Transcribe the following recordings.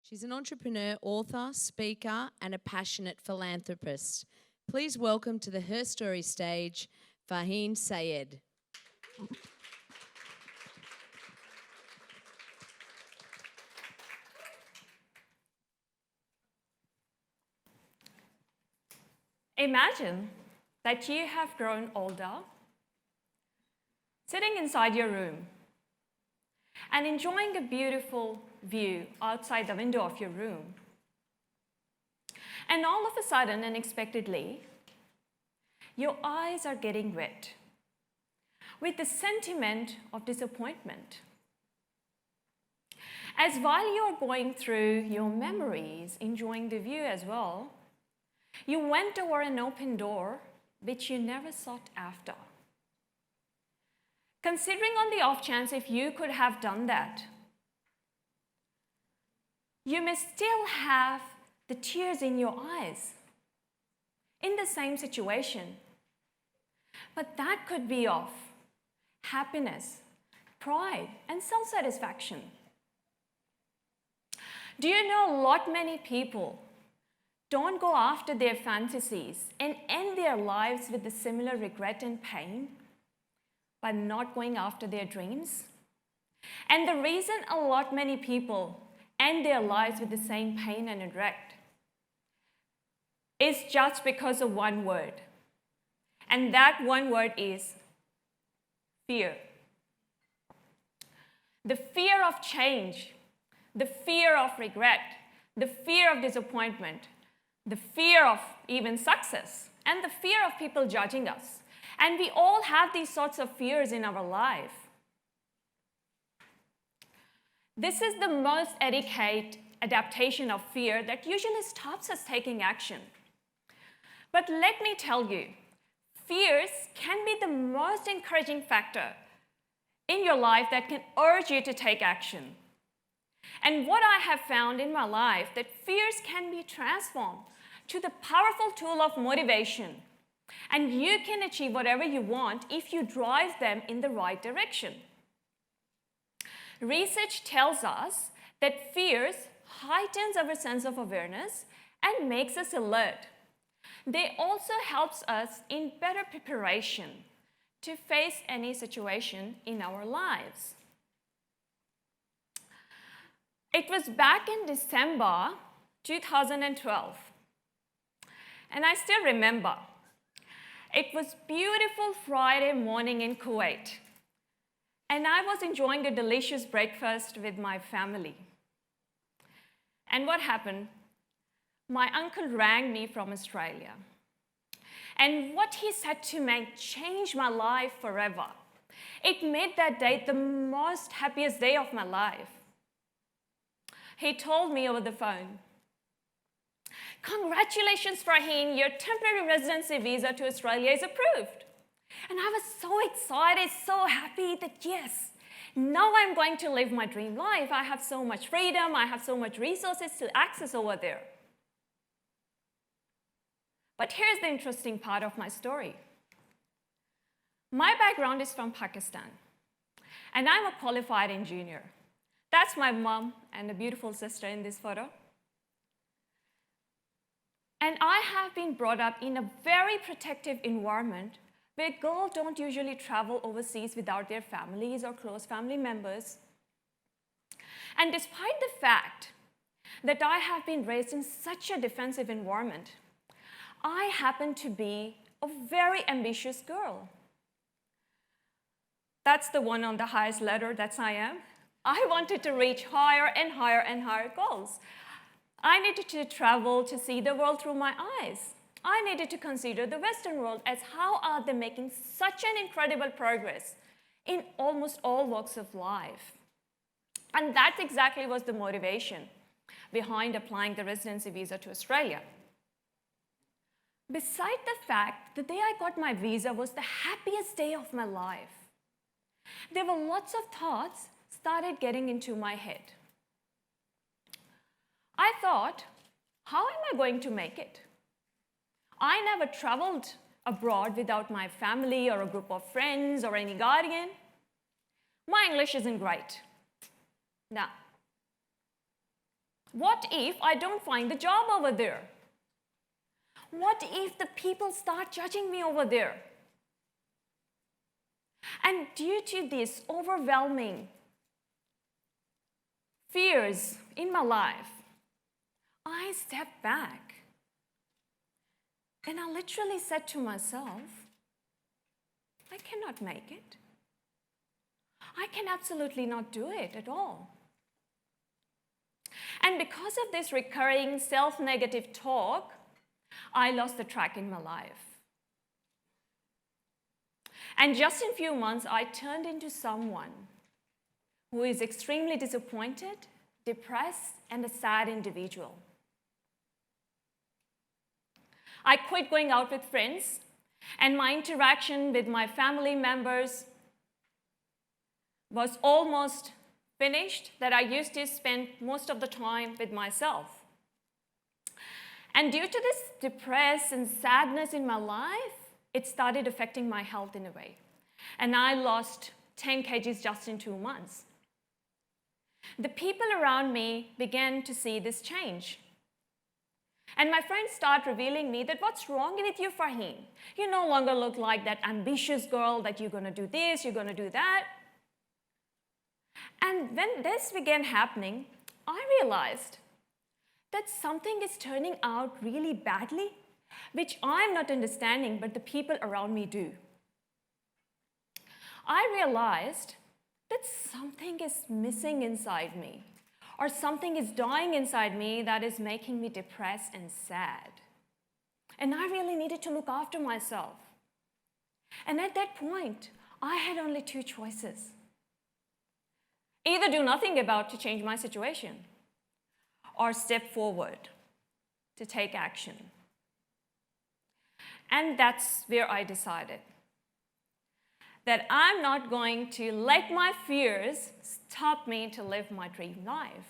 She's an entrepreneur, author, speaker, and a passionate philanthropist. Please welcome to the HerStory stage, Farheen Syed. Imagine that you have grown older, sitting inside your room and enjoying a beautiful view outside the window of your room. And all of a sudden, unexpectedly, your eyes are getting wet with the sentiment of disappointment. As while you're going through your memories, enjoying the view as well, you went over an open door which you never sought after. Considering on the off chance if you could have done that, you may still have the tears in your eyes in the same situation. But that could be of happiness, pride, and self-satisfaction. Do you know many people don't go after their fantasies and end their lives with the similar regret and pain by not going after their dreams? And the reason many people end their lives with the same pain and regret is just because of one word. And that one word is fear. The fear of change, the fear of regret, the fear of disappointment, the fear of even success, and the fear of people judging us. And we all have these sorts of fears in our life. This is the most etiquette adaptation of fear that usually stops us taking action. But let me tell you, fears can be the most encouraging factor in your life that can urge you to take action. And what I have found in my life, that fears can be transformed to the powerful tool of motivation. And you can achieve whatever you want if you drive them in the right direction. Research tells us that fears heightens our sense of awareness and makes us alert. They also helps us in better preparation to face any situation in our lives. It was back in December 2012, and I still remember. It was beautiful Friday morning in Kuwait, and I was enjoying a delicious breakfast with my family. And what happened? My uncle rang me from Australia, and what he said to me changed my life forever. It made that day the most happiest day of my life. He told me over the phone, "Congratulations, Farheen, your temporary residency visa to Australia is approved." And I was so excited, so happy that yes, now I'm going to live my dream life. I have so much freedom, I have so much resources to access over there. But here's the interesting part of my story. My background is from Pakistan, and I'm a qualified engineer. That's my mom and a beautiful sister in this photo. And I have been brought up in a very protective environment where girls don't usually travel overseas without their families or close family members. And despite the fact that I have been raised in such a defensive environment, I happen to be a very ambitious girl. That's the one on the highest ladder, that's I am. I wanted to reach higher and higher and higher goals. I needed to travel to see the world through my eyes. I needed to consider the Western world as how are they making such an incredible progress in almost all walks of life. And that exactly was the motivation behind applying the residency visa to Australia. Beside the fact, the day I got my visa was the happiest day of my life. There were lots of thoughts started getting into my head. I thought, how am I going to make it? I never traveled abroad without my family or a group of friends or any guardian. My English isn't great. Now, What if I don't find a job over there? What if the people start judging me over there? And due to this overwhelming fears in my life, I stepped back and I literally said to myself, I cannot make it. I can absolutely not do it at all. And because of this recurring self-negative talk, I lost the track in my life. And just in a few months, I turned into someone who is extremely disappointed, depressed, and a sad individual. I quit going out with friends, and my interaction with my family members was almost finished, that I used to spend most of the time with myself. And due to this depression and sadness in my life, it started affecting my health in a way. And I lost 10 kgs just in 2 months. The people around me began to see this change. And my friends start revealing me that what's wrong with you, Farheen? You no longer look like that ambitious girl that you're going to do this, you're going to do that. And when this began happening, I realized that something is turning out really badly, which I'm not understanding, but the people around me do. I realized that something is missing inside me, or something is dying inside me that is making me depressed and sad. And I really needed to look after myself. And at that point, I had only 2 choices. Either do nothing about to change my situation, or step forward to take action. And that's where I decided that I'm not going to let my fears stop me to live my dream life.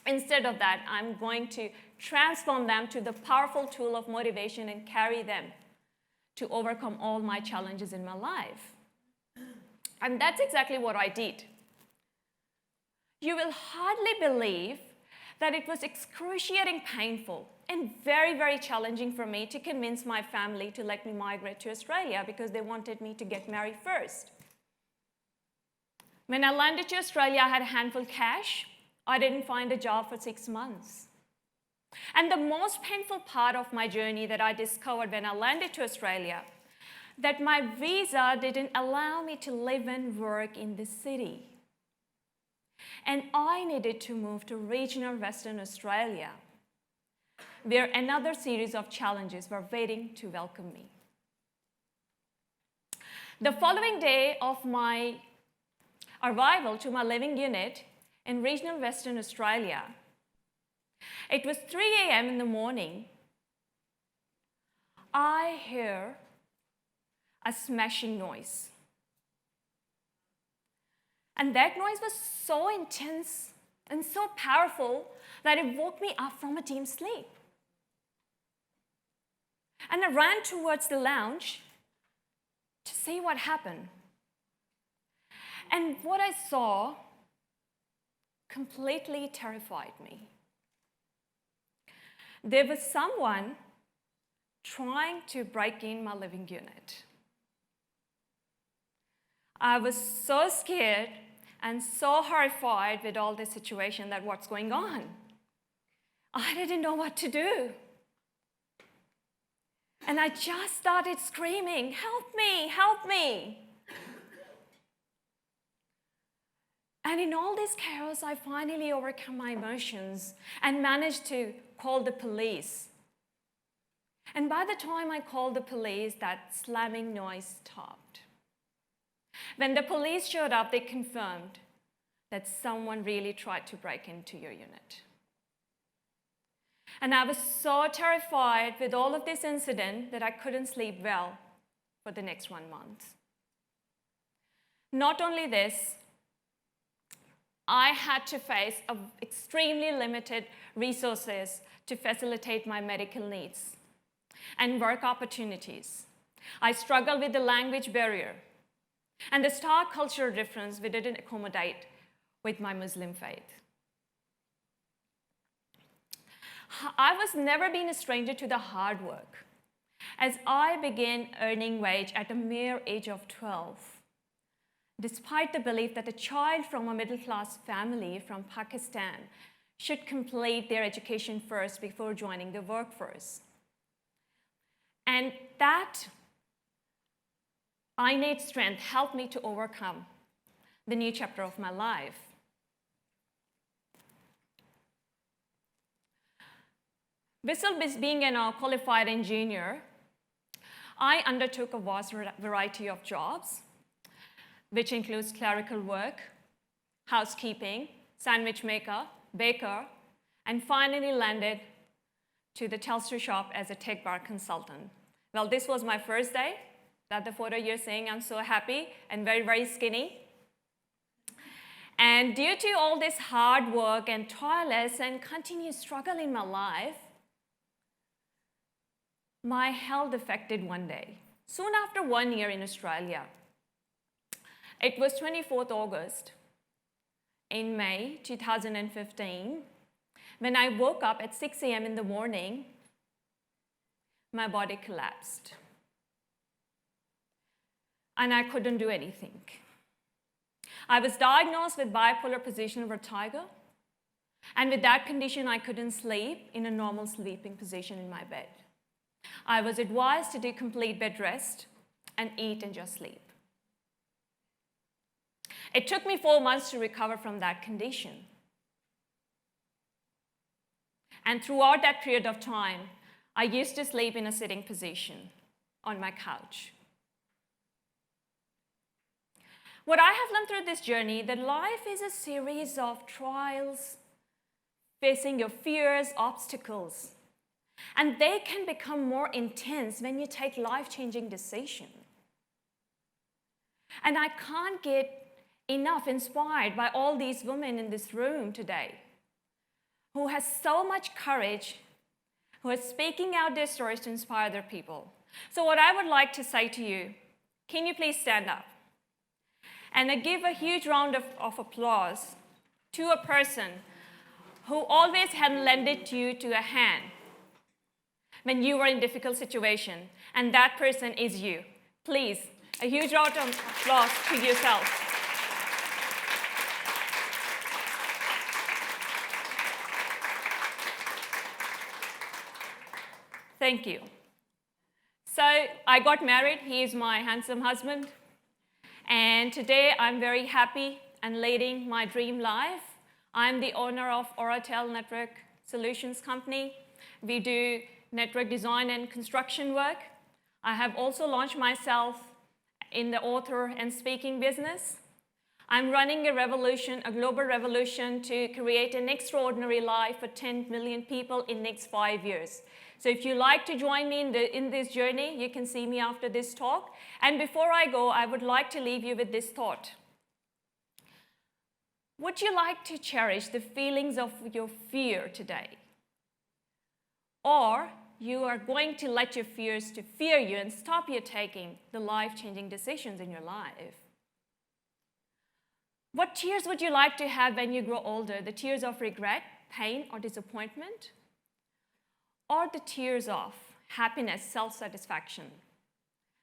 Instead of that, I'm going to transform them to the powerful tool of motivation and carry them to overcome all my challenges in my life. And that's exactly what I did. You will hardly believe that it was excruciating painful and very, very challenging for me to convince my family to let me migrate to Australia because they wanted me to get married first. When I landed to Australia, I had a handful of cash. I didn't find a job for 6 months. And the most painful part of my journey that I discovered when I landed to Australia, that my visa didn't allow me to live and work in the city. And I needed to move to regional Western Australia, where another series of challenges were waiting to welcome me. The following day of my arrival to my living unit in regional Western Australia, it was 3 a.m. in the morning, I hear a smashing noise. And that noise was so intense and so powerful that it woke me up from a deep sleep. And I ran towards the lounge to see what happened. And what I saw completely terrified me. There was someone trying to break in my living unit. I was so scared and so horrified with all this situation that what's going on. I didn't know what to do. And I just started screaming, "Help me, help me." And in all this chaos, I finally overcame my emotions and managed to call the police. And by the time I called the police, that slamming noise stopped. When the police showed up, they confirmed that someone really tried to break into your unit. And I was so terrified with all of this incident that I couldn't sleep well for the next 1 month. Not only this, I had to face extremely limited resources to facilitate my medical needs and work opportunities. I struggled with the language barrier and the stark cultural difference we didn't accommodate with my Muslim faith. I was never been a stranger to the hard work, as I began earning wage at a mere age of 12. Despite the belief that a child from a middle-class family from Pakistan should complete their education first before joining the workforce. And that innate strength helped me to overcome the new chapter of my life. Besides being a qualified engineer, I undertook a vast variety of jobs, which includes clerical work, housekeeping, sandwich maker, baker, and finally landed to the Telstra shop as a tech bar consultant. Well, this was my first day. That the photo you're seeing, I'm so happy and very, very skinny. And due to all this hard work and tireless and continuous struggle in my life, my health affected one day. Soon after 1 year in Australia, it was 24th August in May 2015, when I woke up at 6 a.m. in the morning, my body collapsed. And I couldn't do anything. I was diagnosed with bipolar position vertigo, and with that condition, I couldn't sleep in a normal sleeping position in my bed. I was advised to do complete bed rest and eat and just sleep. It took me 4 months to recover from that condition. And throughout that period of time, I used to sleep in a sitting position on my couch. What I have learned through this journey, that life is a series of trials, facing your fears, obstacles, and they can become more intense when you take life-changing decisions. And I can't get enough inspired by all these women in this room today who has so much courage, who are speaking out their stories to inspire their people. So what I would like to say to you, can you please stand up? And I give a huge round of applause to a person who always had lended you to a hand when you were in a difficult situation, and that person is you. Please, a huge round of applause to yourself. Thank you. So I got married. He is my handsome husband. And today I'm very happy and leading my dream life. I'm the owner of Oratel Network Solutions Company. We do network design and construction work. I have also launched myself in the author and speaking business. I'm running a revolution, a global revolution, to create an extraordinary life for 10 million people in the next 5 years. So if you'd like to join me in this journey, you can see me after this talk. And before I go, I would like to leave you with this thought. Would you like to cherish the feelings of your fear today? Or you are going to let your fears to fear you and stop you taking the life-changing decisions in your life? What tears would you like to have when you grow older? The tears of regret, pain, or disappointment? Or the tears of happiness, self-satisfaction,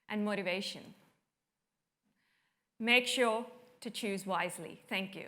and motivation? Make sure to choose wisely. Thank you.